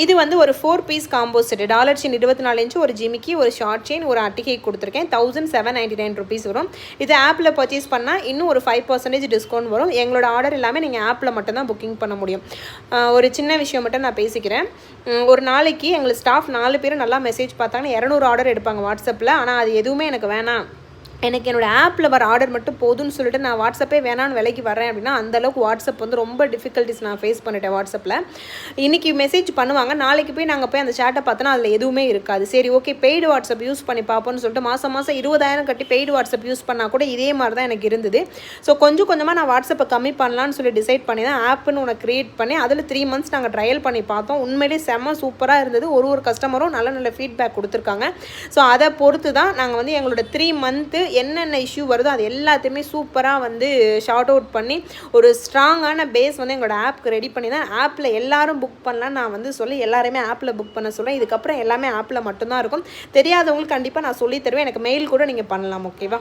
இது வந்து ஒரு 4 piece combo set. Dollar chain 24 inch, ஒரு ஜிமிக்கி, ஒரு ஷார்ட் செயின், ஒரு அட்டிகை கொடுத்துருக்கேன். 1799 ருபீஸ் வரும். இது ஆப்பில் பர்ச்சேஸ் பண்ணால் இன்னும் ஒரு 5% டிஸ்கவுண்ட் வரும். எங்களோட ஆர்டர் எல்லாமே நீங்கள் ஆப்பில் மட்டும்தான் புக்கிங் பண்ண முடியும். ஒரு சின்ன விஷயம் மட்டும் நான் பேசிக்கிறேன். ஒரு நாளைக்கு எங்களுக்கு ஸ்டாஃப் 4 பேர் நல்லா மெசேஜ் பார்த்தாங்கன்னா 200 ஆர்டர் எடுப்பாங்க வாட்ஸ்அப்பில். ஆனால் அது எதுவுமே எனக்கு வேணாம், எனக்கு என்னோடய ஆப்பில் வர ஆர்டர் மட்டும் போதும்னு சொல்லிட்டு நான் வாட்ஸ்அப்பே வேணான்னு விலைக்கு வரேன் அப்படின்னா, அந்தளவுக்கு வாட்ஸ்அப் வந்து ரொம்ப டிஃபிகல்ட்டிஸ் நான் ஃபேஸ் பண்ணிட்டேன் வாட்ஸ்அப்பில். இன்றைக்கி மெசேஜ் பண்ணுவாங்க, நாளைக்கு போய் நாங்கள் போய் அந்த சேட்டை பார்த்தோன்னா அதில் எதுவுமே இருக்காது. சரி ஓகே பெய்டு வாட்ஸ்அப் யூஸ் பண்ணி பார்ப்போம்னு சொல்லிட்டு மாதம் 20,000 கட்டி பெய்டு வாட்ஸ்அப் யூஸ் பண்ணால் கூட இதே மாதிரி தான் எனக்கு இருந்தது. ஸோ கொஞ்சம் கொஞ்சமாக நான் வாட்ஸ்அப்பை கம்மி பண்ணலான்னு சொல்லி டிசைட் பண்ணி தான் ஆப்புன்னு ஒன்று க்ரியேட் பண்ணி அதில் 3 மந்த்ஸ் நாங்கள் ட்ரையல் பண்ணி பார்த்தோம். உண்மையிலே செம்ம சூப்பராக இருந்தது. ஒரு கஸ்டமரும் நல்ல நல்ல ஃபீட்பேக் கொடுத்துருக்காங்க. ஸோ அதை பொறுத்து தான் நாங்கள் வந்து எங்களோட 3 மந்த்து என்னென்ன இஷ்யூ வருதோ அது எல்லாத்தையுமே சூப்பராக வந்து ஷார்ட் அவுட் பண்ணி ஒரு ஸ்ட்ராங்கான பேஸ் வந்து எங்களோட ஆப்க்கு ரெடி பண்ணி தான் ஆப்பில் எல்லாரும் புக் பண்ணலான்னு நான் வந்து சொல்லி எல்லாருமே ஆப்பில் புக் பண்ண சொல்கிறேன். இதுக்கப்புறம் எல்லாமே ஆப்பில் மட்டும்தான் இருக்கும். தெரியாதவங்களுக்கு கண்டிப்பாக நான் சொல்லி தருவேன். எனக்கு மெயில் கூட நீங்கள் பண்ணலாம். ஓகேவா?